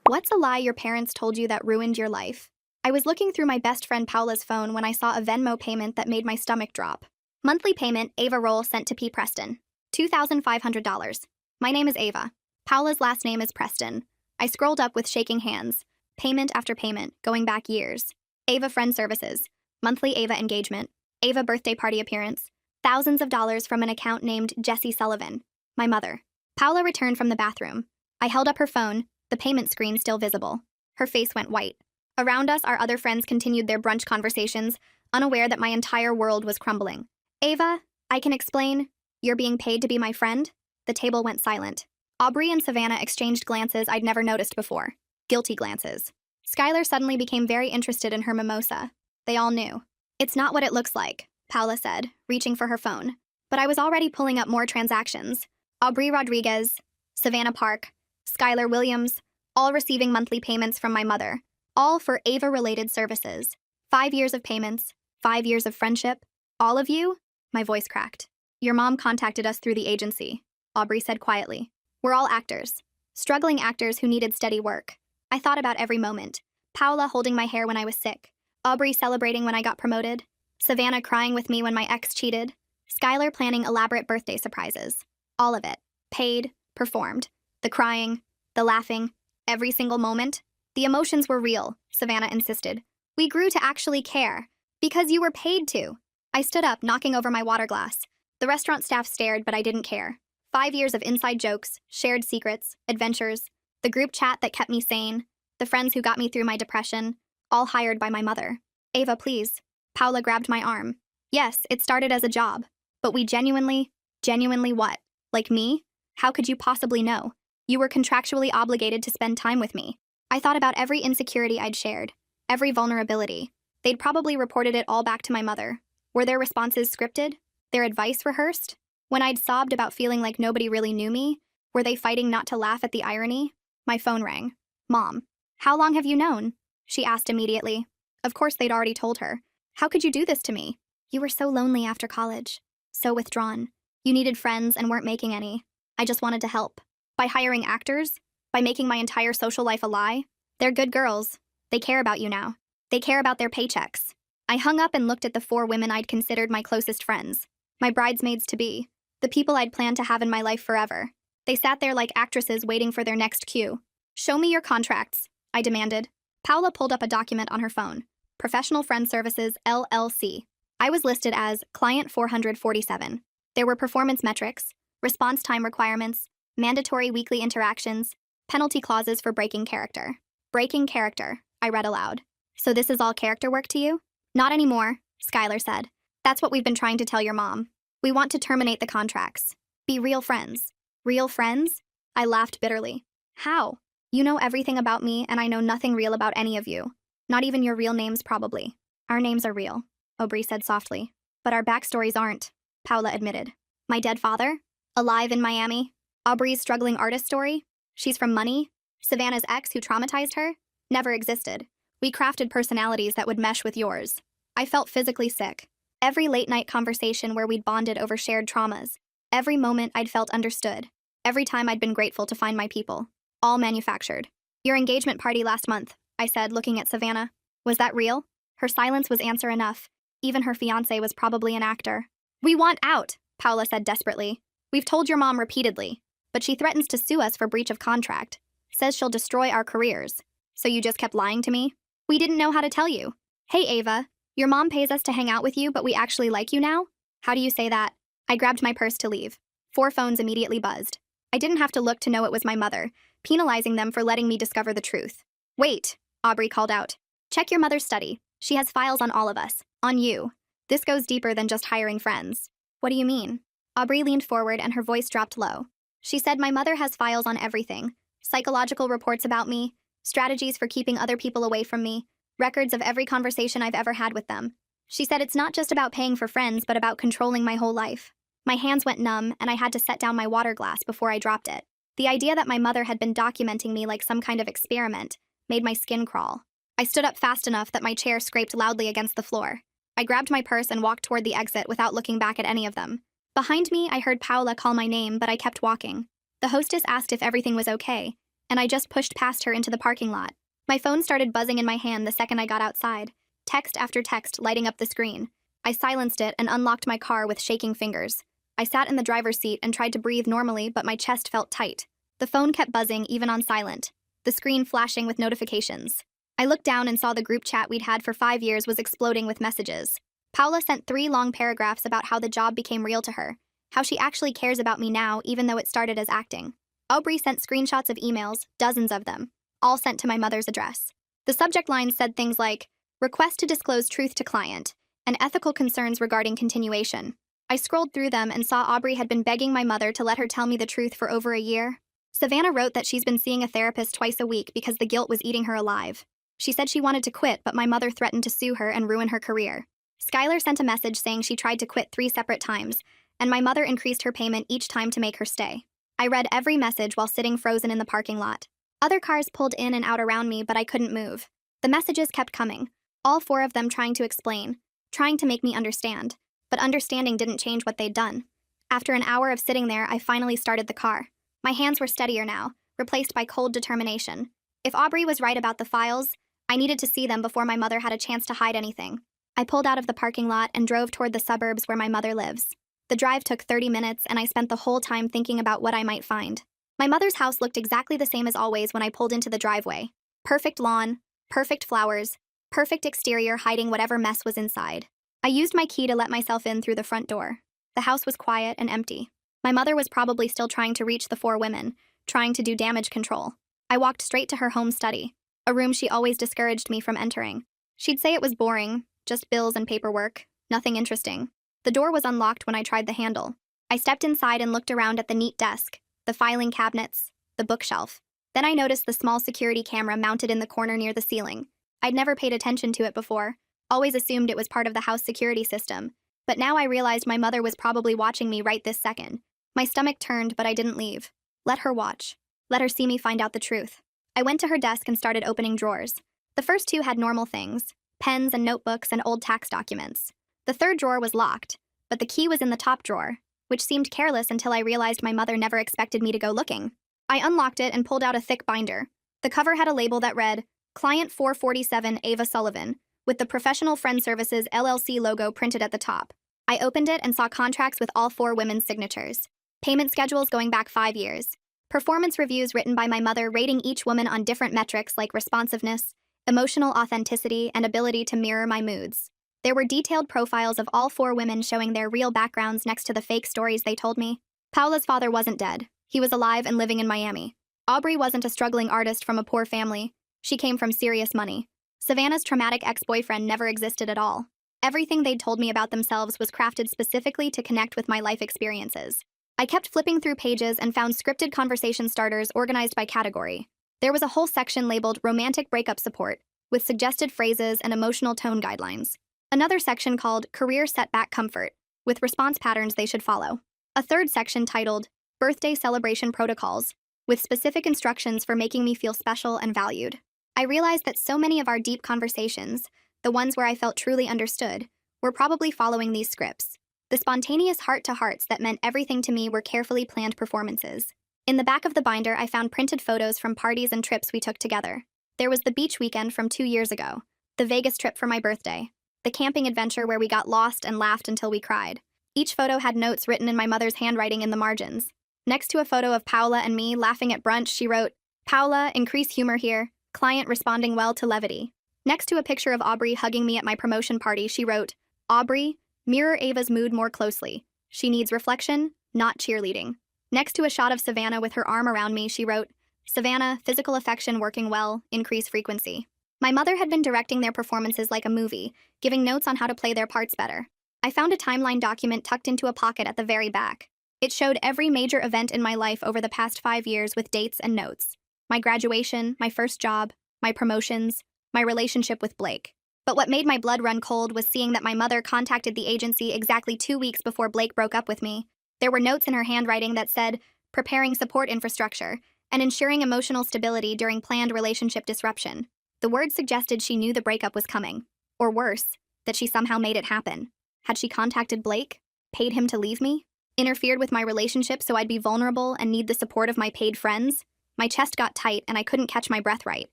What's a lie your parents told you that ruined your life? I was looking through my best friend Paula's phone when I saw a Venmo payment that made my stomach drop. Monthly payment, Ava Roll sent to P. Preston. $2,500. My name is Ava. Paula's last name is Preston. I scrolled up with shaking hands. Payment after payment, going back years. Ava Friend Services. Monthly Ava engagement. Ava birthday party appearance. Thousands of dollars from an account named Jessie Sullivan. My mother. Paula returned from the bathroom. I held up her phone, the payment screen still visible. Her face went white. Around us, our other friends continued their brunch conversations, unaware that my entire world was crumbling. Ava, I can explain. You're being paid to be my friend? The table went silent. Aubrey and Savannah exchanged glances I'd never noticed before. Guilty glances. Skylar suddenly became very interested in her mimosa. They all knew. It's not what it looks like, Paula said, reaching for her phone. But I was already pulling up more transactions. Aubrey Rodriguez, Savannah Park, Skylar Williams, all receiving monthly payments from my mother, all for Ava-related services. 5 years of payments, 5 years of friendship. All of you? My voice cracked. Your mom contacted us through the agency, Aubrey said quietly. We're all actors. Struggling actors who needed steady work. I thought about every moment. Paula holding my hair when I was sick. Aubrey celebrating when I got promoted. Savannah crying with me when my ex cheated. Skylar planning elaborate birthday surprises. All of it. Paid, performed. The crying, the laughing, every single moment. The emotions were real, Savannah insisted. We grew to actually care. Because you were paid to. I stood up, knocking over my water glass. The restaurant staff stared, but I didn't care. 5 years of inside jokes, shared secrets, adventures, the group chat that kept me sane, the friends who got me through my depression, all hired by my mother. Ava, please. Paula grabbed my arm. Yes, it started as a job. But we genuinely what? Like me? How could you possibly know? You were contractually obligated to spend time with me. I thought about every insecurity I'd shared, every vulnerability. They'd probably reported it all back to my mother. Were their responses scripted? Their advice rehearsed? When I'd sobbed about feeling like nobody really knew me, were they fighting not to laugh at the irony? My phone rang. Mom, how long have you known? She asked immediately. Of course they'd already told her. How could you do this to me? You were so lonely after college. So withdrawn. You needed friends and weren't making any. I just wanted to help. By hiring actors? By making my entire social life a lie? They're good girls. They care about you now. They care about their paychecks. I hung up and looked at the 4 women I'd considered my closest friends. My bridesmaids-to-be. The people I'd planned to have in my life forever. They sat there like actresses waiting for their next cue. Show me your contracts, I demanded. Paula pulled up a document on her phone. Professional Friend Services, LLC. I was listed as Client 447. There were performance metrics, response time requirements, mandatory weekly interactions, penalty clauses for breaking character. Breaking character, I read aloud. So this is all character work to you? Not anymore, Skylar said. That's what we've been trying to tell your mom. We want to terminate the contracts. Be real friends. Real friends? I laughed bitterly. How? You know everything about me, and I know nothing real about any of you. Not even your real names, probably. Our names are real, Aubrey said softly. But our backstories aren't, Paula admitted. My dead father? Alive in Miami? Aubrey's struggling artist story? She's from money? Savannah's ex who traumatized her? Never existed. We crafted personalities that would mesh with yours. I felt physically sick. Every late-night conversation where we'd bonded over shared traumas. Every moment I'd felt understood. Every time I'd been grateful to find my people. All manufactured. Your engagement party last month, I said, looking at Savannah. Was that real? Her silence was answer enough. Even her fiancé was probably an actor. We want out, Paula said desperately. We've told your mom repeatedly, but she threatens to sue us for breach of contract. Says she'll destroy our careers. So you just kept lying to me? We didn't know how to tell you. Hey, Ava. Your mom pays us to hang out with you, but we actually like you now? How do you say that? I grabbed my purse to leave. 4 phones immediately buzzed. I didn't have to look to know it was my mother, penalizing them for letting me discover the truth. Wait, Aubrey called out. Check your mother's study. She has files on all of us. On you. This goes deeper than just hiring friends. What do you mean? Aubrey leaned forward and her voice dropped low. She said my mother has files on everything. Psychological reports about me, strategies for keeping other people away from me, records of every conversation I've ever had with them. She said it's not just about paying for friends, but about controlling my whole life. My hands went numb, and I had to set down my water glass before I dropped it. The idea that my mother had been documenting me like some kind of experiment made my skin crawl. I stood up fast enough that my chair scraped loudly against the floor. I grabbed my purse and walked toward the exit without looking back at any of them. Behind me, I heard Paula call my name, but I kept walking. The hostess asked if everything was okay, and I just pushed past her into the parking lot. My phone started buzzing in my hand the second I got outside, text after text lighting up the screen. I silenced it and unlocked my car with shaking fingers. I sat in the driver's seat and tried to breathe normally, but my chest felt tight. The phone kept buzzing even on silent, the screen flashing with notifications. I looked down and saw the group chat we'd had for 5 years was exploding with messages. Paula sent 3 long paragraphs about how the job became real to her, how she actually cares about me now even though it started as acting. Aubrey sent screenshots of emails, dozens of them, all sent to my mother's address. The subject line said things like, "Request to disclose truth to client," and ethical concerns regarding continuation. I scrolled through them and saw Aubrey had been begging my mother to let her tell me the truth for over a year. Savannah wrote that she's been seeing a therapist twice a week because the guilt was eating her alive. She said she wanted to quit, but my mother threatened to sue her and ruin her career. Skylar sent a message saying she tried to quit 3 separate times, and my mother increased her payment each time to make her stay. I read every message while sitting frozen in the parking lot. Other cars pulled in and out around me, but I couldn't move. The messages kept coming, all 4 of them trying to explain, trying to make me understand, but understanding didn't change what they'd done. After an hour of sitting there, I finally started the car. My hands were steadier now, replaced by cold determination. If Aubrey was right about the files, I needed to see them before my mother had a chance to hide anything. I pulled out of the parking lot and drove toward the suburbs where my mother lives. The drive took 30 minutes, and I spent the whole time thinking about what I might find. My mother's house looked exactly the same as always when I pulled into the driveway. Perfect lawn, perfect flowers, perfect exterior hiding whatever mess was inside. I used my key to let myself in through the front door. The house was quiet and empty. My mother was probably still trying to reach the 4 women, trying to do damage control. I walked straight to her home study, a room she always discouraged me from entering. She'd say it was boring, just bills and paperwork, nothing interesting. The door was unlocked when I tried the handle. I stepped inside and looked around at the neat desk, the filing cabinets, the bookshelf. Then I noticed the small security camera mounted in the corner near the ceiling. I'd never paid attention to it before, always assumed it was part of the house security system. But now I realized my mother was probably watching me right this second. My stomach turned, but I didn't leave. Let her watch. Let her see me find out the truth. I went to her desk and started opening drawers. The first 2 had normal things, pens and notebooks and old tax documents. The 3rd drawer was locked, but the key was in the top drawer, which seemed careless until I realized my mother never expected me to go looking. I unlocked it and pulled out a thick binder. The cover had a label that read, Client 447 Ava Sullivan, with the Professional Friend Services LLC logo printed at the top. I opened it and saw contracts with all 4 women's signatures. Payment schedules going back 5 years. Performance reviews written by my mother rating each woman on different metrics like responsiveness, emotional authenticity, and ability to mirror my moods. There were detailed profiles of all 4 women showing their real backgrounds next to the fake stories they told me. Paula's father wasn't dead. He was alive and living in Miami. Aubrey wasn't a struggling artist from a poor family. She came from serious money. Savannah's traumatic ex-boyfriend never existed at all. Everything they'd told me about themselves was crafted specifically to connect with my life experiences. I kept flipping through pages and found scripted conversation starters organized by category. There was a whole section labeled Romantic Breakup Support, with suggested phrases and emotional tone guidelines. Another section called Career Setback Comfort, with response patterns they should follow. A 3rd section titled Birthday Celebration Protocols, with specific instructions for making me feel special and valued. I realized that so many of our deep conversations, the ones where I felt truly understood, were probably following these scripts. The spontaneous heart-to-hearts that meant everything to me were carefully planned performances. In the back of the binder, I found printed photos from parties and trips we took together. There was the beach weekend from 2 years ago, the Vegas trip for my birthday, the camping adventure where we got lost and laughed until we cried. Each photo had notes written in my mother's handwriting in the margins. Next to a photo of Paula and me laughing at brunch, she wrote, Paula, increase humor here, client responding well to levity. Next to a picture of Aubrey hugging me at my promotion party, she wrote, Aubrey, mirror Ava's mood more closely. She needs reflection, not cheerleading. Next to a shot of Savannah with her arm around me, she wrote, Savannah, physical affection working well, increase frequency. My mother had been directing their performances like a movie, giving notes on how to play their parts better. I found a timeline document tucked into a pocket at the very back. It showed every major event in my life over the past 5 years with dates and notes. My graduation, my first job, my promotions, my relationship with Blake. But what made my blood run cold was seeing that my mother contacted the agency exactly 2 weeks before Blake broke up with me. There were notes in her handwriting that said, preparing support infrastructure, and ensuring emotional stability during planned relationship disruption. The words suggested she knew the breakup was coming. Or worse, that she somehow made it happen. Had she contacted Blake? Paid him to leave me? Interfered with my relationship so I'd be vulnerable and need the support of my paid friends? My chest got tight and I couldn't catch my breath right.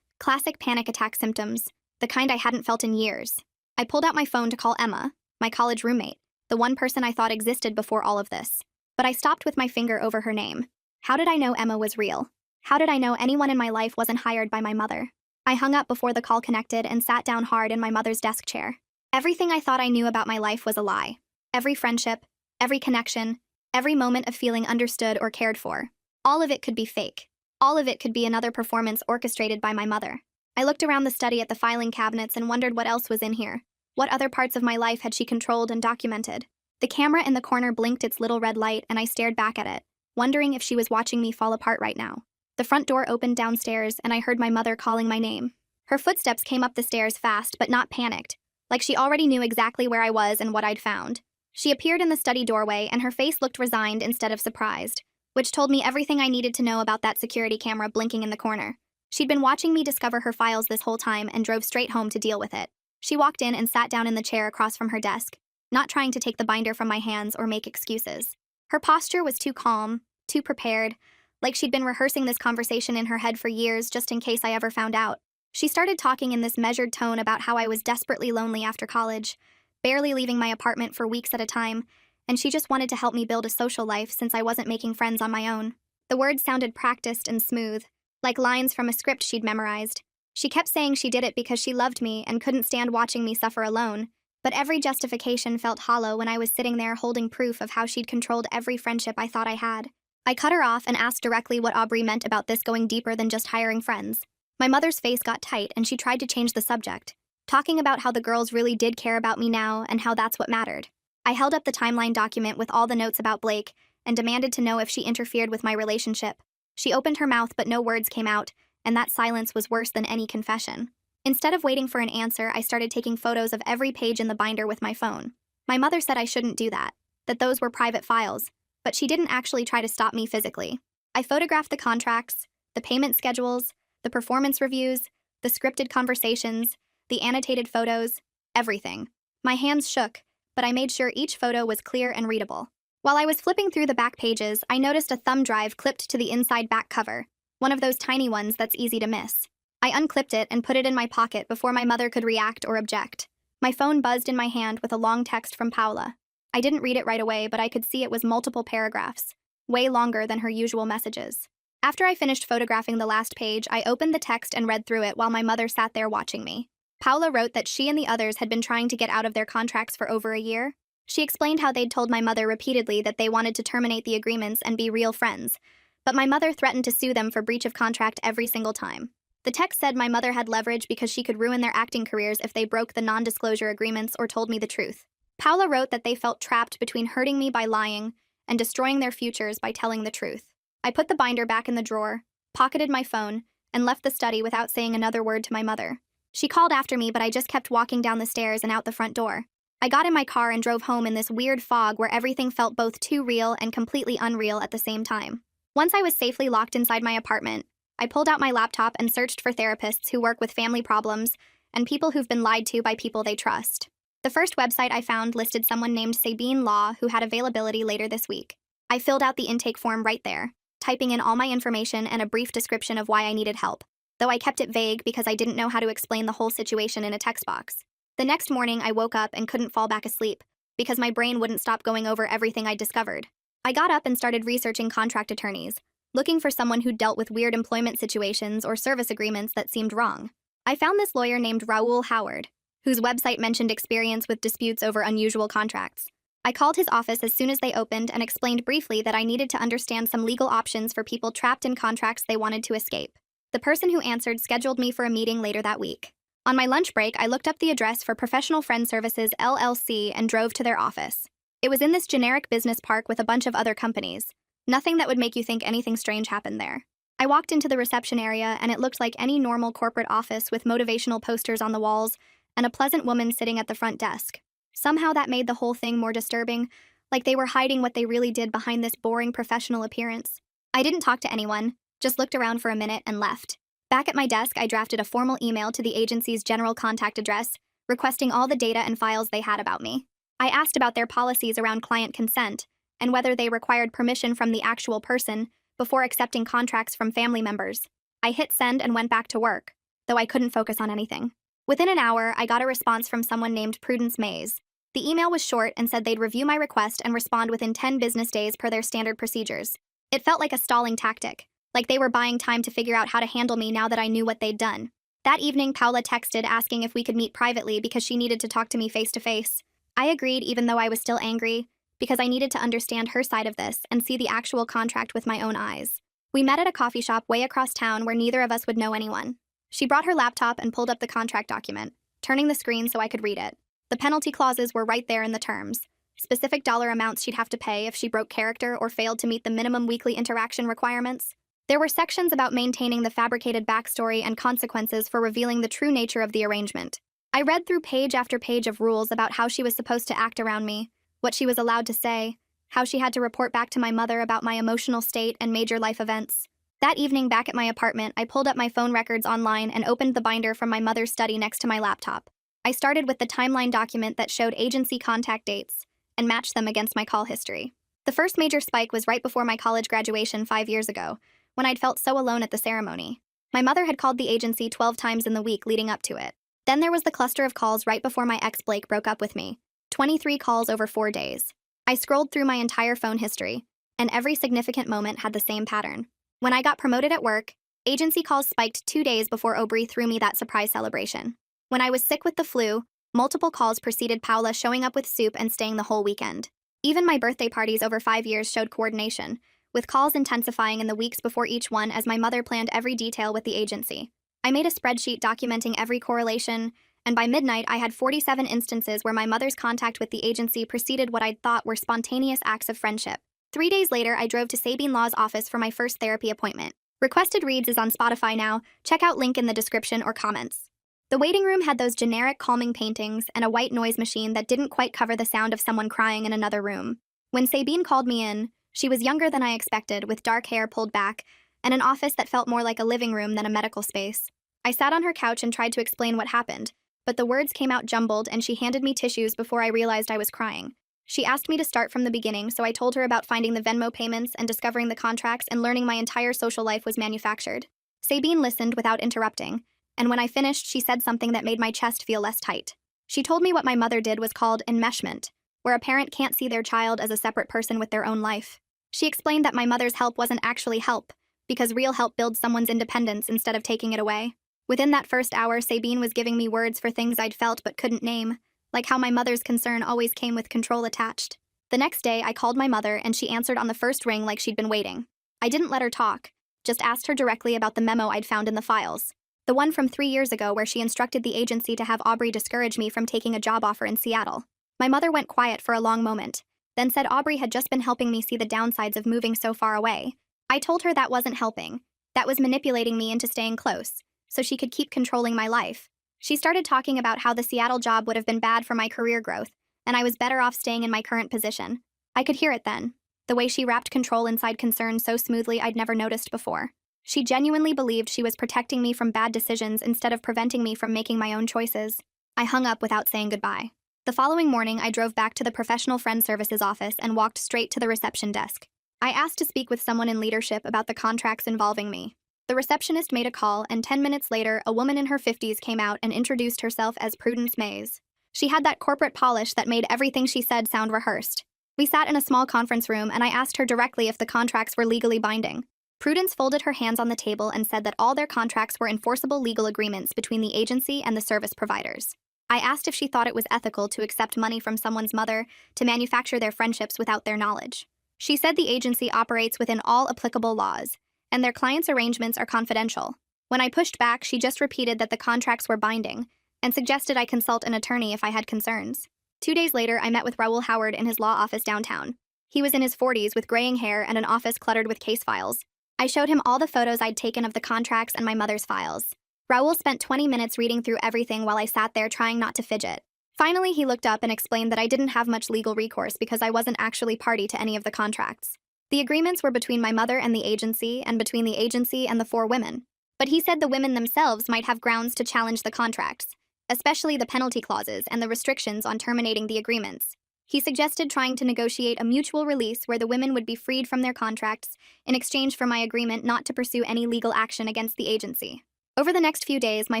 Classic panic attack symptoms, the kind I hadn't felt in years. I pulled out my phone to call Emma, my college roommate, the one person I thought existed before all of this. But I stopped with my finger over her name. How did I know Emma was real? How did I know anyone in my life wasn't hired by my mother? I hung up before the call connected and sat down hard in my mother's desk chair. Everything I thought I knew about my life was a lie. Every friendship, every connection, every moment of feeling understood or cared for. All of it could be fake. All of it could be another performance orchestrated by my mother. I looked around the study at the filing cabinets and wondered what else was in here. What other parts of my life had she controlled and documented? The camera in the corner blinked its little red light and I stared back at it, wondering if she was watching me fall apart right now. The front door opened downstairs and I heard my mother calling my name. Her footsteps came up the stairs fast but not panicked, like she already knew exactly where I was and what I'd found. She appeared in the study doorway and her face looked resigned instead of surprised, which told me everything I needed to know about that security camera blinking in the corner. She'd been watching me discover her files this whole time and drove straight home to deal with it. She walked in and sat down in the chair across from her desk, not trying to take the binder from my hands or make excuses. Her posture was too calm, too prepared, like she'd been rehearsing this conversation in her head for years just in case I ever found out. She started talking in this measured tone about how I was desperately lonely after college, barely leaving my apartment for weeks at a time, and she just wanted to help me build a social life since I wasn't making friends on my own. The words sounded practiced and smooth, like lines from a script she'd memorized. She kept saying she did it because she loved me and couldn't stand watching me suffer alone, but every justification felt hollow when I was sitting there holding proof of how she'd controlled every friendship I thought I had. I cut her off and asked directly what Aubrey meant about this going deeper than just hiring friends. My mother's face got tight and she tried to change the subject, talking about how the girls really did care about me now and how that's what mattered. I held up the timeline document with all the notes about Blake and demanded to know if she interfered with my relationship. She opened her mouth but no words came out, and that silence was worse than any confession. Instead of waiting for an answer, I started taking photos of every page in the binder with my phone. My mother said I shouldn't do that those were private files, but she didn't actually try to stop me physically. I photographed the contracts, the payment schedules, the performance reviews, the scripted conversations, the annotated photos, everything. My hands shook, but I made sure each photo was clear and readable. While I was flipping through the back pages, I noticed a thumb drive clipped to the inside back cover, one of those tiny ones that's easy to miss. I unclipped it and put it in my pocket before my mother could react or object. My phone buzzed in my hand with a long text from Paula. I didn't read it right away, but I could see it was multiple paragraphs, way longer than her usual messages. After I finished photographing the last page, I opened the text and read through it while my mother sat there watching me. Paula wrote that she and the others had been trying to get out of their contracts for over a year. She explained how they'd told my mother repeatedly that they wanted to terminate the agreements and be real friends, but my mother threatened to sue them for breach of contract every single time. The text said my mother had leverage because she could ruin their acting careers if they broke the non-disclosure agreements or told me the truth. Paula wrote that they felt trapped between hurting me by lying and destroying their futures by telling the truth. I put the binder back in the drawer, pocketed my phone, and left the study without saying another word to my mother. She called after me, but I just kept walking down the stairs and out the front door. I got in my car and drove home in this weird fog where everything felt both too real and completely unreal at the same time. Once I was safely locked inside my apartment, I pulled out my laptop and searched for therapists who work with family problems and people who've been lied to by people they trust. The first website I found listed someone named Sabine Law who had availability later this week. I filled out the intake form right there, typing in all my information and a brief description of why I needed help, though I kept it vague because I didn't know how to explain the whole situation in a text box. The next morning, I woke up and couldn't fall back asleep because my brain wouldn't stop going over everything I'd discovered. I got up and started researching contract attorneys, looking for someone who dealt with weird employment situations or service agreements that seemed wrong. I found this lawyer named Raoul Howard, whose website mentioned experience with disputes over unusual contracts. I called his office as soon as they opened and explained briefly that I needed to understand some legal options for people trapped in contracts they wanted to escape. The person who answered scheduled me for a meeting later that week. On my lunch break, I looked up the address for Professional Friend Services LLC and drove to their office. It was in this generic business park with a bunch of other companies. Nothing that would make you think anything strange happened there. I walked into the reception area and it looked like any normal corporate office with motivational posters on the walls and a pleasant woman sitting at the front desk. Somehow that made the whole thing more disturbing, like they were hiding what they really did behind this boring professional appearance. I didn't talk to anyone, just looked around for a minute and left. Back at my desk, I drafted a formal email to the agency's general contact address, requesting all the data and files they had about me. I asked about their policies around client consent, and whether they required permission from the actual person before accepting contracts from family members. I hit send and went back to work, though I couldn't focus on anything. Within an hour, I got a response from someone named Prudence Mays. The email was short and said they'd review my request and respond within 10 business days per their standard procedures. It felt like a stalling tactic, like they were buying time to figure out how to handle me now that I knew what they'd done. That evening, Paula texted asking if we could meet privately because she needed to talk to me face to face. I agreed even though I was still angry, because I needed to understand her side of this and see the actual contract with my own eyes. We met at a coffee shop way across town where neither of us would know anyone. She brought her laptop and pulled up the contract document, turning the screen so I could read it. The penalty clauses were right there in the terms. Specific dollar amounts she'd have to pay if she broke character or failed to meet the minimum weekly interaction requirements. There were sections about maintaining the fabricated backstory and consequences for revealing the true nature of the arrangement. I read through page after page of rules about how she was supposed to act around me, what she was allowed to say, how she had to report back to my mother about my emotional state and major life events. That evening back at my apartment, I pulled up my phone records online and opened the binder from my mother's study next to my laptop. I started with the timeline document that showed agency contact dates and matched them against my call history. The first major spike was right before my college graduation 5 years ago, when I'd felt so alone at the ceremony. My mother had called the agency 12 times in the week leading up to it. Then there was the cluster of calls right before my ex Blake broke up with me. 23 calls over 4 days. I scrolled through my entire phone history, and every significant moment had the same pattern. When I got promoted at work, agency calls spiked 2 days before Aubrey threw me that surprise celebration. When I was sick with the flu, multiple calls preceded Paula showing up with soup and staying the whole weekend. Even my birthday parties over 5 years showed coordination, with calls intensifying in the weeks before each one as my mother planned every detail with the agency. I made a spreadsheet documenting every correlation, and by midnight I had 47 instances where my mother's contact with the agency preceded what I'd thought were spontaneous acts of friendship. 3 days later, I drove to Sabine Law's office for my first therapy appointment. Requested Reads is on Spotify now. Check out link in the description or comments. The waiting room had those generic calming paintings and a white noise machine that didn't quite cover the sound of someone crying in another room. When Sabine called me in, she was younger than I expected, with dark hair pulled back, and an office that felt more like a living room than a medical space. I sat on her couch and tried to explain what happened, but the words came out jumbled and she handed me tissues before I realized I was crying. She asked me to start from the beginning, so I told her about finding the Venmo payments and discovering the contracts and learning my entire social life was manufactured. Sabine listened without interrupting, and when I finished, she said something that made my chest feel less tight. She told me what my mother did was called enmeshment, where a parent can't see their child as a separate person with their own life. She explained that my mother's help wasn't actually help, because real help builds someone's independence instead of taking it away. Within that first hour, Sabine was giving me words for things I'd felt but couldn't name, like how my mother's concern always came with control attached. The next day, I called my mother and she answered on the first ring like she'd been waiting. I didn't let her talk, just asked her directly about the memo I'd found in the files. The one from 3 years ago where she instructed the agency to have Aubrey discourage me from taking a job offer in Seattle. My mother went quiet for a long moment, then said Aubrey had just been helping me see the downsides of moving so far away. I told her that wasn't helping. That was manipulating me into staying close, so she could keep controlling my life. She started talking about how the Seattle job would have been bad for my career growth, and I was better off staying in my current position. I could hear it then, the way she wrapped control inside concern so smoothly I'd never noticed before. She genuinely believed she was protecting me from bad decisions instead of preventing me from making my own choices. I hung up without saying goodbye. The following morning, I drove back to the Professional Friend Services office and walked straight to the reception desk. I asked to speak with someone in leadership about the contracts involving me. The receptionist made a call, and 10 minutes later, a woman in her 50s came out and introduced herself as Prudence Mays. She had that corporate polish that made everything she said sound rehearsed. We sat in a small conference room, and I asked her directly if the contracts were legally binding. Prudence folded her hands on the table and said that all their contracts were enforceable legal agreements between the agency and the service providers. I asked if she thought it was ethical to accept money from someone's mother to manufacture their friendships without their knowledge. She said the agency operates within all applicable laws, and their clients' arrangements are confidential. When I pushed back, she just repeated that the contracts were binding and suggested I consult an attorney if I had concerns. 2 days later, I met with Raul Howard in his law office downtown. He was in his 40s with graying hair and an office cluttered with case files. I showed him all the photos I'd taken of the contracts and my mother's files. Raul spent 20 minutes reading through everything while I sat there trying not to fidget. Finally, he looked up and explained that I didn't have much legal recourse because I wasn't actually party to any of the contracts. The agreements were between my mother and the agency, and between the agency and the 4 women. But he said the women themselves might have grounds to challenge the contracts, especially the penalty clauses and the restrictions on terminating the agreements. He suggested trying to negotiate a mutual release where the women would be freed from their contracts in exchange for my agreement not to pursue any legal action against the agency. Over the next few days, my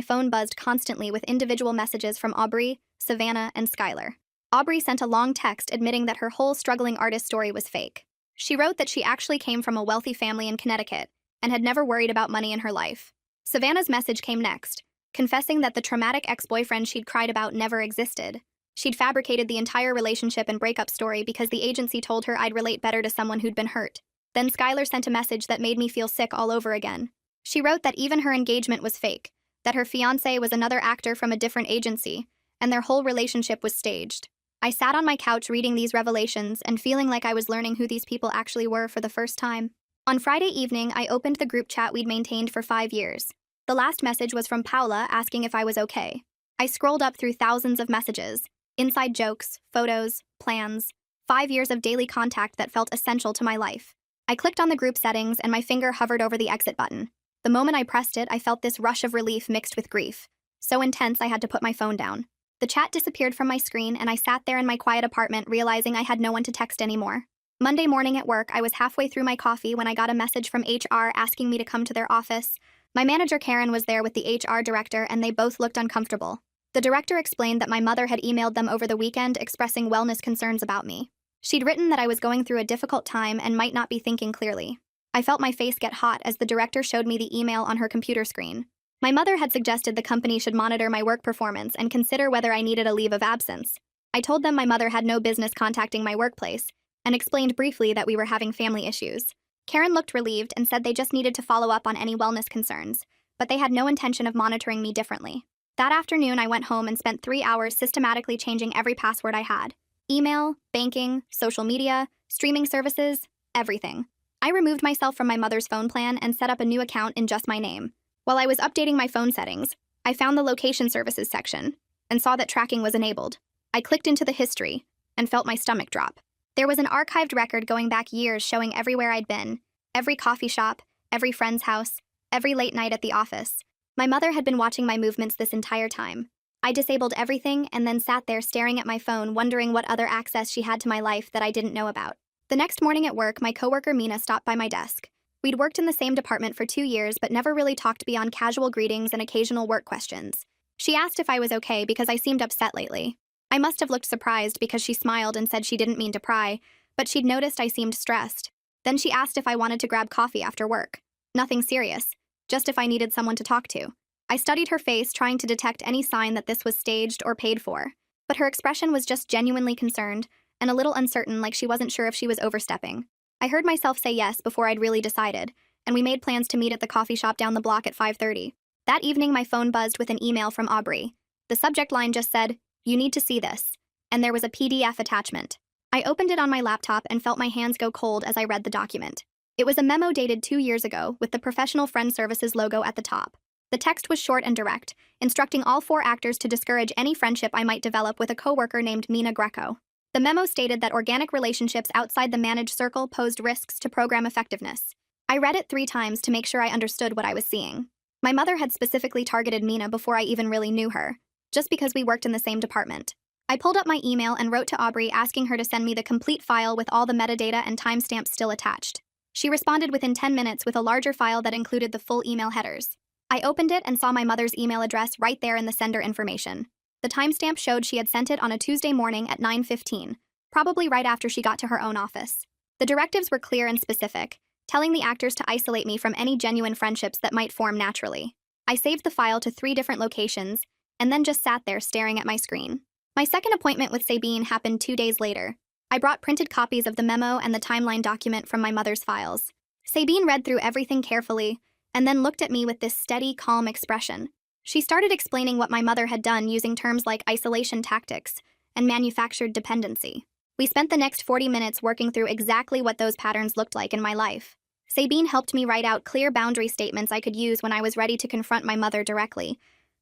phone buzzed constantly with individual messages from Aubrey, Savannah, and Skylar. Aubrey sent a long text admitting that her whole struggling artist story was fake. She wrote that she actually came from a wealthy family in Connecticut and had never worried about money in her life. Savannah's message came next, confessing that the traumatic ex-boyfriend she'd cried about never existed. She'd fabricated the entire relationship and breakup story because the agency told her I'd relate better to someone who'd been hurt. Then Skylar sent a message that made me feel sick all over again. She wrote that even her engagement was fake, that her fiancé was another actor from a different agency, and their whole relationship was staged. I sat on my couch reading these revelations and feeling like I was learning who these people actually were for the first time. On Friday evening, I opened the group chat we'd maintained for 5 years. The last message was from Paula asking if I was okay. I scrolled up through thousands of messages, inside jokes, photos, plans, 5 years of daily contact that felt essential to my life. I clicked on the group settings and my finger hovered over the exit button. The moment I pressed it, I felt this rush of relief mixed with grief. So intense, I had to put my phone down. The chat disappeared from my screen, and I sat there in my quiet apartment, realizing I had no one to text anymore. Monday morning at work, I was halfway through my coffee when I got a message from HR asking me to come to their office. My manager, Karen, was there with the HR director, and they both looked uncomfortable. The director explained that my mother had emailed them over the weekend expressing wellness concerns about me. She'd written that I was going through a difficult time and might not be thinking clearly. I felt my face get hot as the director showed me the email on her computer screen. My mother had suggested the company should monitor my work performance and consider whether I needed a leave of absence. I told them my mother had no business contacting my workplace and explained briefly that we were having family issues. Karen looked relieved and said they just needed to follow up on any wellness concerns, but they had no intention of monitoring me differently. That afternoon, I went home and spent 3 hours systematically changing every password I had. Email, banking, social media, streaming services, everything. I removed myself from my mother's phone plan and set up a new account in just my name. While I was updating my phone settings, I found the location services section and saw that tracking was enabled. I clicked into the history and felt my stomach drop. There was an archived record going back years showing everywhere I'd been, every coffee shop, every friend's house, every late night at the office. My mother had been watching my movements this entire time. I disabled everything and then sat there staring at my phone, wondering what other access she had to my life that I didn't know about. The next morning at work, my coworker Mina stopped by my desk. We'd worked in the same department for 2 years, but never really talked beyond casual greetings and occasional work questions. She asked if I was okay because I seemed upset lately. I must have looked surprised because she smiled and said she didn't mean to pry, but she'd noticed I seemed stressed. Then she asked if I wanted to grab coffee after work. Nothing serious, just if I needed someone to talk to. I studied her face, trying to detect any sign that this was staged or paid for, but her expression was just genuinely concerned and a little uncertain, like she wasn't sure if she was overstepping. I heard myself say yes before I'd really decided, and we made plans to meet at the coffee shop down the block at 5:30. That evening, my phone buzzed with an email from Aubrey. The subject line just said, "You need to see this," and there was a PDF attachment. I opened it on my laptop and felt my hands go cold as I read the document. It was a memo dated 2 years ago with the Professional Friend Services logo at the top. The text was short and direct, instructing all 4 actors to discourage any friendship I might develop with a coworker named Mina Greco. The memo stated that organic relationships outside the managed circle posed risks to program effectiveness. I read it 3 times to make sure I understood what I was seeing. My mother had specifically targeted Mina before I even really knew her, just because we worked in the same department. I pulled up my email and wrote to Aubrey asking her to send me the complete file with all the metadata and timestamps still attached. She responded within 10 minutes with a larger file that included the full email headers. I opened it and saw my mother's email address right there in the sender information. The timestamp showed she had sent it on a Tuesday morning at 9:15, probably right after she got to her own office. The directives were clear and specific, telling the actors to isolate me from any genuine friendships that might form naturally. I saved the file to 3 different locations, and then just sat there staring at my screen. My second appointment with Sabine happened 2 days later. I brought printed copies of the memo and the timeline document from my mother's files. Sabine read through everything carefully, and then looked at me with this steady, calm expression. She started explaining what my mother had done using terms like isolation tactics and manufactured dependency. We spent the next 40 minutes working through exactly what those patterns looked like in my life. Sabine helped me write out clear boundary statements I could use when I was ready to confront my mother directly.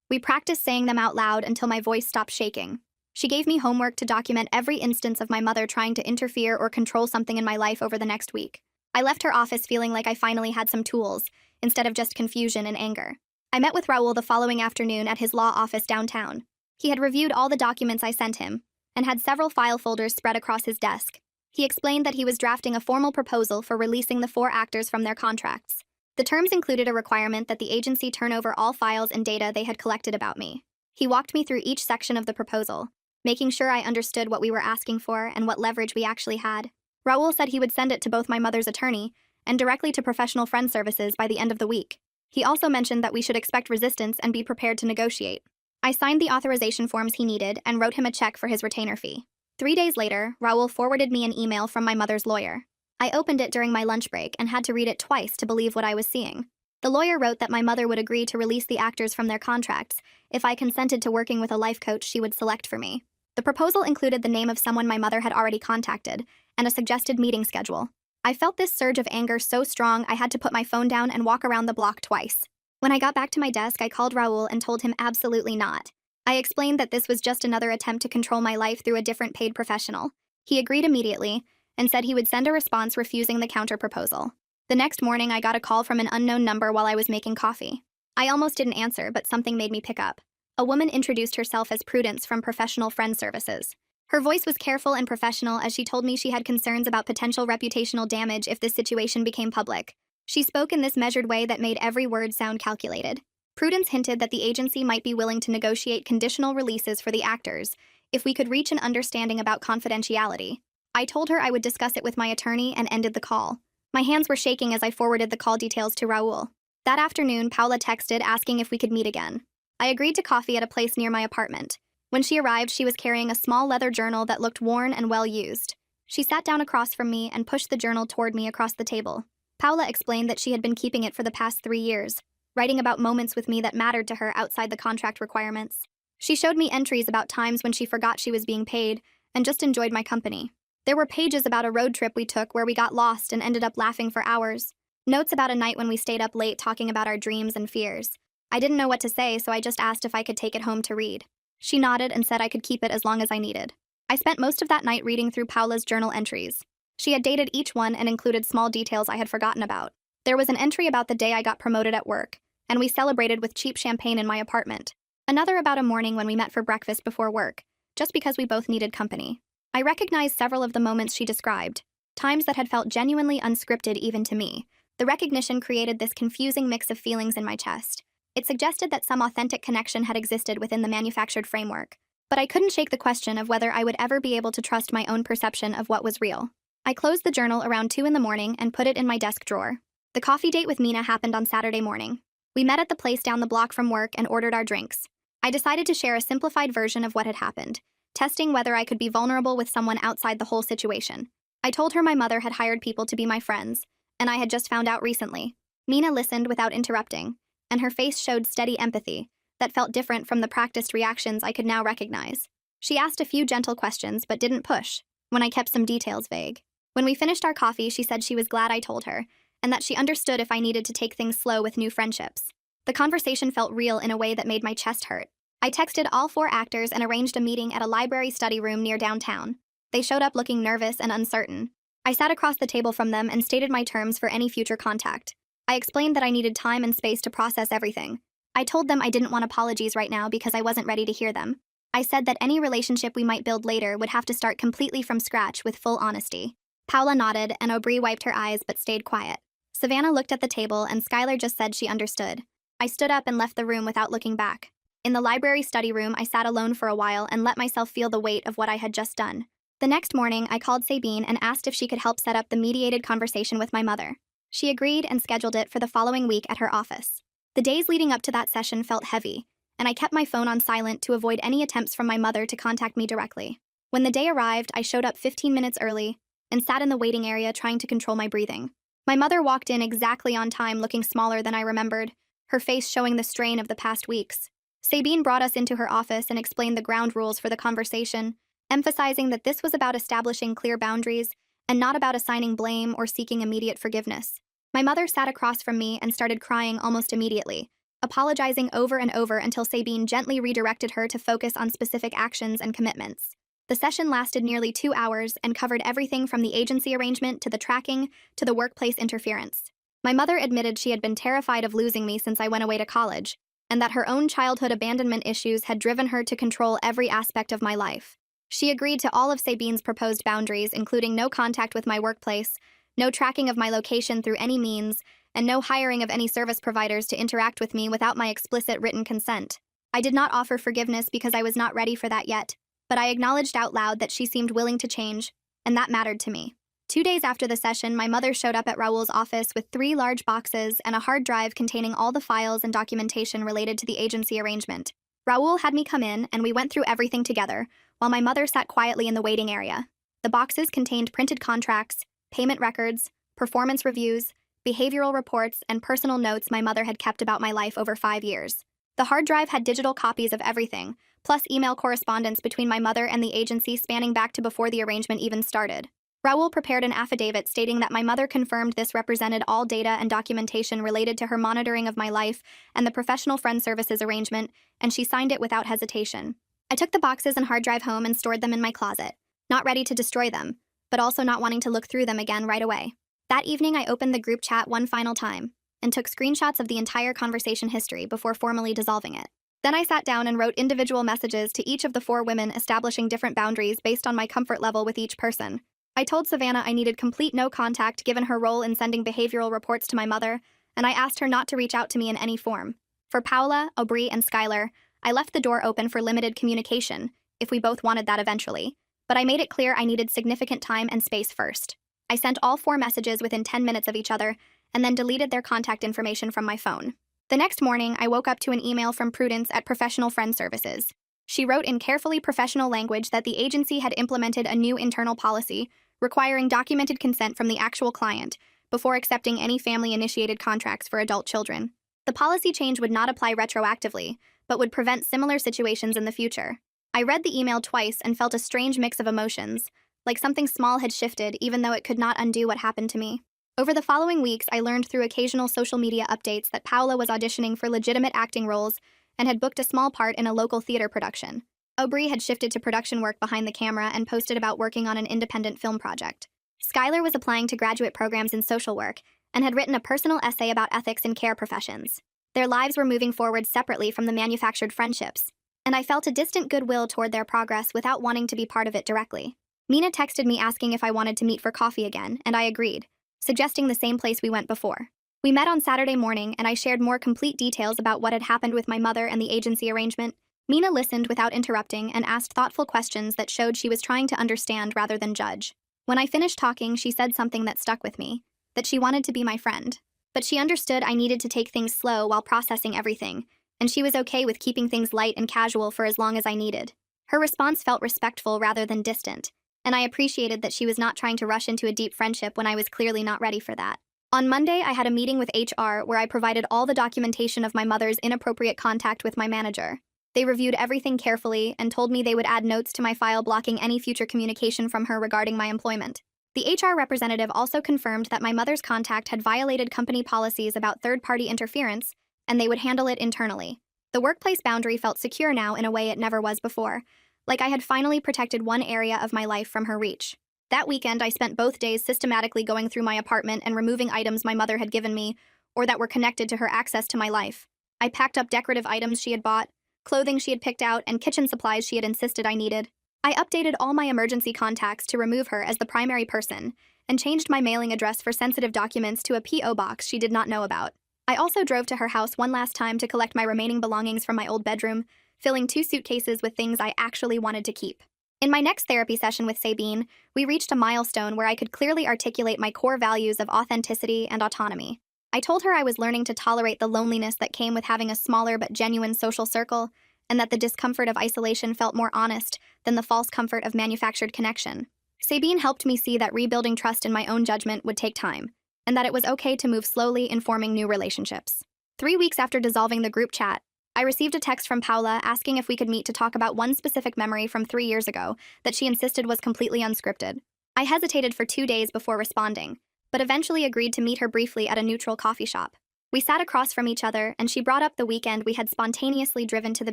We practiced saying them out loud until my voice stopped shaking. She gave me homework to document every instance of my mother trying to interfere or control something in my life over the next week. I left her office feeling like I finally had some tools, instead of just confusion and anger. I met with Raul the following afternoon at his law office downtown. He had reviewed all the documents I sent him, and had several file folders spread across his desk. He explained that he was drafting a formal proposal for releasing the 4 actors from their contracts. The terms included a requirement that the agency turn over all files and data they had collected about me. He walked me through each section of the proposal, making sure I understood what we were asking for and what leverage we actually had. Raul said he would send it to both my mother's attorney and directly to professional friend services by the end of the week. He also mentioned that we should expect resistance and be prepared to negotiate. I signed the authorization forms he needed and wrote him a check for his retainer fee. 3 days later, Raul forwarded me an email from my mother's lawyer. I opened it during my lunch break and had to read it twice to believe what I was seeing. The lawyer wrote that my mother would agree to release the actors from their contracts if I consented to working with a life coach she would select for me. The proposal included the name of someone my mother had already contacted and a suggested meeting schedule. I felt this surge of anger so strong I had to put my phone down and walk around the block twice. When I got back to my desk, I called Raul and told him absolutely not. I explained that this was just another attempt to control my life through a different paid professional. He agreed immediately and said he would send a response refusing the counter-proposal. The next morning, I got a call from an unknown number while I was making coffee. I almost didn't answer, but something made me pick up. A woman introduced herself as Prudence from Professional Friend Services. Her voice was careful and professional as she told me she had concerns about potential reputational damage if this situation became public. She spoke in this measured way that made every word sound calculated. Prudence hinted that the agency might be willing to negotiate conditional releases for the actors if we could reach an understanding about confidentiality. I told her I would discuss it with my attorney and ended the call. My hands were shaking as I forwarded the call details to Raul. That afternoon, Paula texted asking if we could meet again. I agreed to coffee at a place near my apartment. When she arrived, she was carrying a small leather journal that looked worn and well used. She sat down across from me and pushed the journal toward me across the table. Paula explained that she had been keeping it for the past 3 years, writing about moments with me that mattered to her outside the contract requirements. She showed me entries about times when she forgot she was being paid and just enjoyed my company. There were pages about a road trip we took where we got lost and ended up laughing for hours. Notes about a night when we stayed up late talking about our dreams and fears. I didn't know what to say, so I just asked if I could take it home to read. She nodded and said I could keep it as long as I needed. I spent most of that night reading through Paula's journal entries. She had dated each one and included small details I had forgotten about. There was an entry about the day I got promoted at work, and we celebrated with cheap champagne in my apartment. Another about a morning when we met for breakfast before work, just because we both needed company. I recognized several of the moments she described, times that had felt genuinely unscripted even to me. The recognition created this confusing mix of feelings in my chest. It suggested that some authentic connection had existed within the manufactured framework, but I couldn't shake the question of whether I would ever be able to trust my own perception of what was real. I closed the journal around 2 in the morning and put it in my desk drawer. The coffee date with Mina happened on Saturday morning. We met at the place down the block from work and ordered our drinks. I decided to share a simplified version of what had happened, testing whether I could be vulnerable with someone outside the whole situation. I told her my mother had hired people to be my friends, and I had just found out recently. Mina listened without interrupting, and her face showed steady empathy that felt different from the practiced reactions I could now recognize. She asked a few gentle questions but didn't push, when I kept some details vague. When we finished our coffee, she said she was glad I told her, and that she understood if I needed to take things slow with new friendships. The conversation felt real in a way that made my chest hurt. I texted all 4 actors and arranged a meeting at a library study room near downtown. They showed up looking nervous and uncertain. I sat across the table from them and stated my terms for any future contact. I explained that I needed time and space to process everything. I told them I didn't want apologies right now because I wasn't ready to hear them. I said that any relationship we might build later would have to start completely from scratch with full honesty. Paula nodded and Aubrey wiped her eyes but stayed quiet. Savannah looked at the table and Skylar just said she understood. I stood up and left the room without looking back. In the library study room, I sat alone for a while and let myself feel the weight of what I had just done. The next morning, I called Sabine and asked if she could help set up the mediated conversation with my mother. She agreed and scheduled it for the following week at her office. The days leading up to that session felt heavy, and I kept my phone on silent to avoid any attempts from my mother to contact me directly. When the day arrived, I showed up 15 minutes early and sat in the waiting area trying to control my breathing. My mother walked in exactly on time, looking smaller than I remembered, her face showing the strain of the past weeks. Sabine brought us into her office and explained the ground rules for the conversation, emphasizing that this was about establishing clear boundaries and not about assigning blame or seeking immediate forgiveness. My mother sat across from me and started crying almost immediately, apologizing over and over until Sabine gently redirected her to focus on specific actions and commitments. The session lasted nearly 2 hours and covered everything from the agency arrangement to the tracking to the workplace interference. My mother admitted she had been terrified of losing me since I went away to college, and that her own childhood abandonment issues had driven her to control every aspect of my life. She agreed to all of Sabine's proposed boundaries, including no contact with my workplace, no tracking of my location through any means, and no hiring of any service providers to interact with me without my explicit written consent. I did not offer forgiveness because I was not ready for that yet, but I acknowledged out loud that she seemed willing to change, and that mattered to me. 2 days after the session, my mother showed up at Raul's office with 3 large boxes and a hard drive containing all the files and documentation related to the agency arrangement. Raul had me come in, and we went through everything together, while my mother sat quietly in the waiting area. The boxes contained printed contracts, payment records, performance reviews, behavioral reports, and personal notes my mother had kept about my life over 5 years. The hard drive had digital copies of everything, plus email correspondence between my mother and the agency spanning back to before the arrangement even started. Raul prepared an affidavit stating that my mother confirmed this represented all data and documentation related to her monitoring of my life and the professional friend services arrangement, and she signed it without hesitation. I took the boxes and hard drive home and stored them in my closet, not ready to destroy them, but also not wanting to look through them again right away. That evening, I opened the group chat one final time and took screenshots of the entire conversation history before formally dissolving it. Then I sat down and wrote individual messages to each of the 4 women, establishing different boundaries based on my comfort level with each person. I told Savannah I needed complete no contact given her role in sending behavioral reports to my mother, and I asked her not to reach out to me in any form. For Paula, Aubrey, and Skylar, I left the door open for limited communication, if we both wanted that eventually, but I made it clear I needed significant time and space first. I sent all 4 messages within 10 minutes of each other, and then deleted their contact information from my phone. The next morning, I woke up to an email from Prudence at Professional Friend Services. She wrote in carefully professional language that the agency had implemented a new internal policy requiring documented consent from the actual client before accepting any family-initiated contracts for adult children. The policy change would not apply retroactively, but would prevent similar situations in the future. I read the email twice and felt a strange mix of emotions, like something small had shifted even though it could not undo what happened to me. Over the following weeks, I learned through occasional social media updates that Paula was auditioning for legitimate acting roles and had booked a small part in a local theater production. Aubrey had shifted to production work behind the camera and posted about working on an independent film project. Skylar was applying to graduate programs in social work and had written a personal essay about ethics in care professions. Their lives were moving forward separately from the manufactured friendships, and I felt a distant goodwill toward their progress without wanting to be part of it directly. Mina texted me asking if I wanted to meet for coffee again, and I agreed, suggesting the same place we went before. We met on Saturday morning, and I shared more complete details about what had happened with my mother and the agency arrangement. Mina listened without interrupting and asked thoughtful questions that showed she was trying to understand rather than judge. When I finished talking, she said something that stuck with me, that she wanted to be my friend. But she understood I needed to take things slow while processing everything, and she was okay with keeping things light and casual for as long as I needed. Her response felt respectful rather than distant, and I appreciated that she was not trying to rush into a deep friendship when I was clearly not ready for that. On Monday, I had a meeting with HR where I provided all the documentation of my mother's inappropriate contact with my manager. They reviewed everything carefully and told me they would add notes to my file blocking any future communication from her regarding my employment. The HR representative also confirmed that my mother's contact had violated company policies about third-party interference, and they would handle it internally. The workplace boundary felt secure now in a way it never was before, like I had finally protected one area of my life from her reach. That weekend, I spent both days systematically going through my apartment and removing items my mother had given me or that were connected to her access to my life. I packed up decorative items she had bought, clothing she had picked out, and kitchen supplies she had insisted I needed. I updated all my emergency contacts to remove her as the primary person and changed my mailing address for sensitive documents to a P.O. box she did not know about. I also drove to her house one last time to collect my remaining belongings from my old bedroom, filling 2 suitcases with things I actually wanted to keep. In my next therapy session with Sabine, we reached a milestone where I could clearly articulate my core values of authenticity and autonomy. I told her I was learning to tolerate the loneliness that came with having a smaller but genuine social circle, and that the discomfort of isolation felt more honest than the false comfort of manufactured connection. Sabine helped me see that rebuilding trust in my own judgment would take time, and that it was okay to move slowly in forming new relationships. 3 weeks after dissolving the group chat, I received a text from Paula asking if we could meet to talk about one specific memory from 3 years ago that she insisted was completely unscripted. I hesitated for 2 days before responding, but eventually agreed to meet her briefly at a neutral coffee shop. We sat across from each other, and she brought up the weekend we had spontaneously driven to the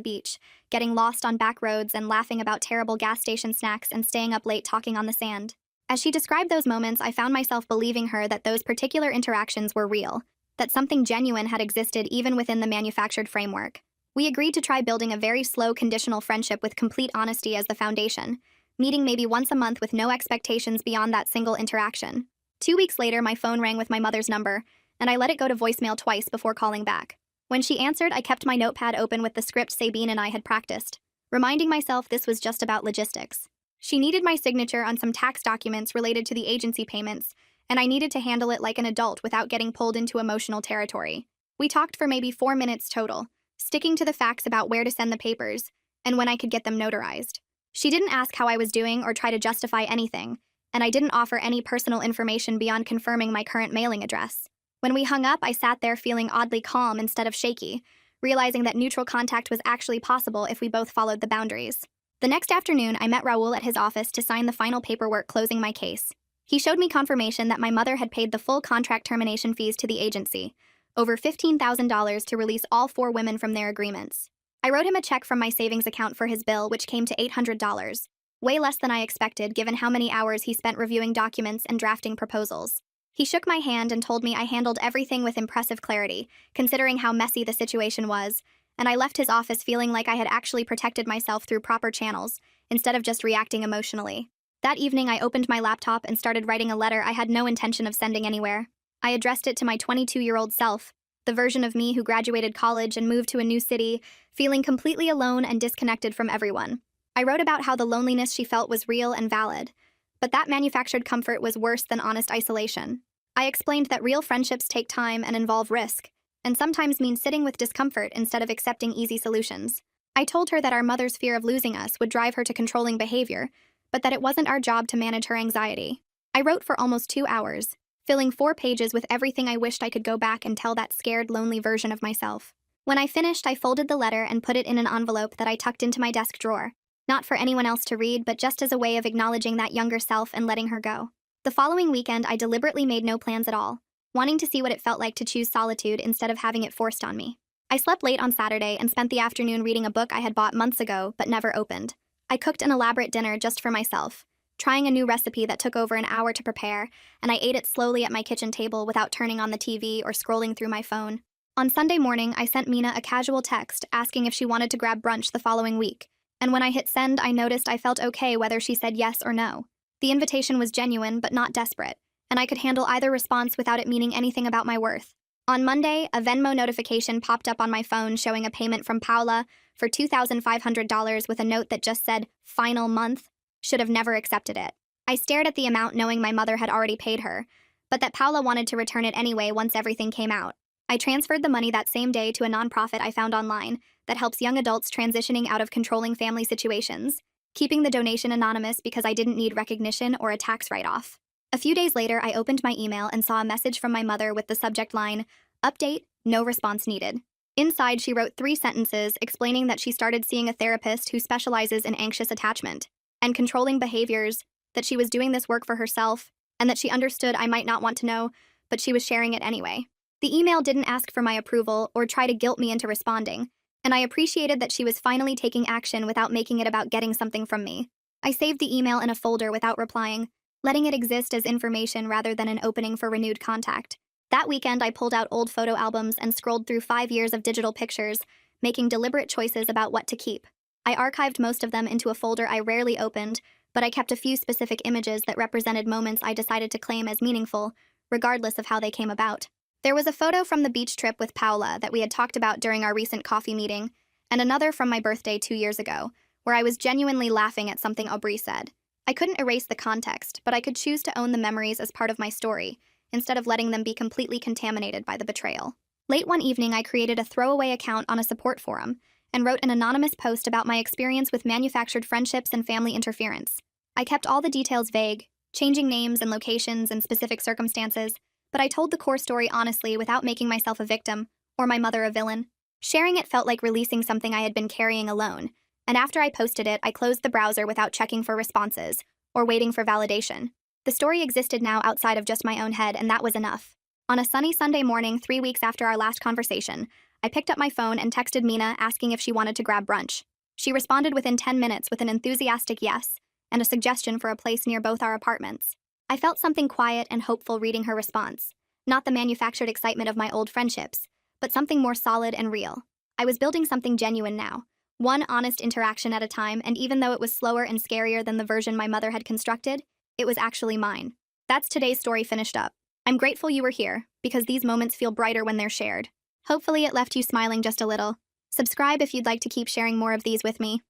beach, getting lost on back roads and laughing about terrible gas station snacks and staying up late talking on the sand. As she described those moments, I found myself believing her that those particular interactions were real, that something genuine had existed even within the manufactured framework. We agreed to try building a very slow conditional friendship with complete honesty as the foundation, meeting maybe once a month with no expectations beyond that single interaction. 2 weeks later, my phone rang with my mother's number, and I let it go to voicemail twice before calling back. When she answered, I kept my notepad open with the script Sabine and I had practiced, reminding myself this was just about logistics. She needed my signature on some tax documents related to the agency payments, and I needed to handle it like an adult without getting pulled into emotional territory. We talked for maybe 4 minutes total, sticking to the facts about where to send the papers and when I could get them notarized. She didn't ask how I was doing or try to justify anything, and I didn't offer any personal information beyond confirming my current mailing address. When we hung up, I sat there feeling oddly calm instead of shaky, realizing that neutral contact was actually possible if we both followed the boundaries. The next afternoon, I met Raul at his office to sign the final paperwork closing my case. He showed me confirmation that my mother had paid the full contract termination fees to the agency, over $15,000 to release all 4 women from their agreements. I wrote him a check from my savings account for his bill, which came to $800, way less than I expected given how many hours he spent reviewing documents and drafting proposals. He shook my hand and told me I handled everything with impressive clarity, considering how messy the situation was, and I left his office feeling like I had actually protected myself through proper channels, instead of just reacting emotionally. That evening, I opened my laptop and started writing a letter I had no intention of sending anywhere. I addressed it to my 22-year-old self, the version of me who graduated college and moved to a new city, feeling completely alone and disconnected from everyone. I wrote about how the loneliness she felt was real and valid, but that manufactured comfort was worse than honest isolation. I explained that real friendships take time and involve risk, and sometimes mean sitting with discomfort instead of accepting easy solutions. I told her that our mother's fear of losing us would drive her to controlling behavior, but that it wasn't our job to manage her anxiety. I wrote for almost 2 hours, filling 4 pages with everything I wished I could go back and tell that scared, lonely version of myself. When I finished, I folded the letter and put it in an envelope that I tucked into my desk drawer, not for anyone else to read, but just as a way of acknowledging that younger self and letting her go. The following weekend, I deliberately made no plans at all, wanting to see what it felt like to choose solitude instead of having it forced on me. I slept late on Saturday and spent the afternoon reading a book I had bought months ago but never opened. I cooked an elaborate dinner just for myself, trying a new recipe that took over an hour to prepare, and I ate it slowly at my kitchen table without turning on the TV or scrolling through my phone. On Sunday morning, I sent Mina a casual text asking if she wanted to grab brunch the following week, and when I hit send, I noticed I felt okay whether she said yes or no. The invitation was genuine but not desperate, and I could handle either response without it meaning anything about my worth. On Monday, a Venmo notification popped up on my phone showing a payment from Paula for $2,500 with a note that just said, "Final month." Should have never accepted it. I stared at the amount knowing my mother had already paid her, but that Paula wanted to return it anyway once everything came out. I transferred the money that same day to a nonprofit I found online that helps young adults transitioning out of controlling family situations, keeping the donation anonymous because I didn't need recognition or a tax write-off. A few days later, I opened my email and saw a message from my mother with the subject line, "Update, no response needed." Inside, she wrote 3 sentences explaining that she started seeing a therapist who specializes in anxious attachment and controlling behaviors, that she was doing this work for herself, and that she understood I might not want to know, but she was sharing it anyway. The email didn't ask for my approval or try to guilt me into responding, and I appreciated that she was finally taking action without making it about getting something from me. I saved the email in a folder without replying, letting it exist as information rather than an opening for renewed contact. That weekend, I pulled out old photo albums and scrolled through 5 years of digital pictures, making deliberate choices about what to keep. I archived most of them into a folder I rarely opened, but I kept a few specific images that represented moments I decided to claim as meaningful, regardless of how they came about. There was a photo from the beach trip with Paula that we had talked about during our recent coffee meeting, and another from my birthday 2 years ago, where I was genuinely laughing at something Aubrey said. I couldn't erase the context, but I could choose to own the memories as part of my story, instead of letting them be completely contaminated by the betrayal. Late one evening, I created a throwaway account on a support forum and wrote an anonymous post about my experience with manufactured friendships and family interference. I kept all the details vague, changing names and locations and specific circumstances, but I told the core story honestly without making myself a victim or my mother a villain. Sharing it felt like releasing something I had been carrying alone, and after I posted it, I closed the browser without checking for responses or waiting for validation. The story existed now outside of just my own head, and that was enough. On a sunny Sunday morning, 3 weeks after our last conversation, I picked up my phone and texted Mina asking if she wanted to grab brunch. She responded within 10 minutes with an enthusiastic yes and a suggestion for a place near both our apartments. I felt something quiet and hopeful reading her response, not the manufactured excitement of my old friendships, but something more solid and real. I was building something genuine now, One honest interaction at a time, and even though it was slower and scarier than the version my mother had constructed, it was actually mine. That's today's story finished up. I'm grateful you were here, because these moments feel brighter when they're shared. Hopefully it left you smiling just a little. Subscribe if you'd like to keep sharing more of these with me.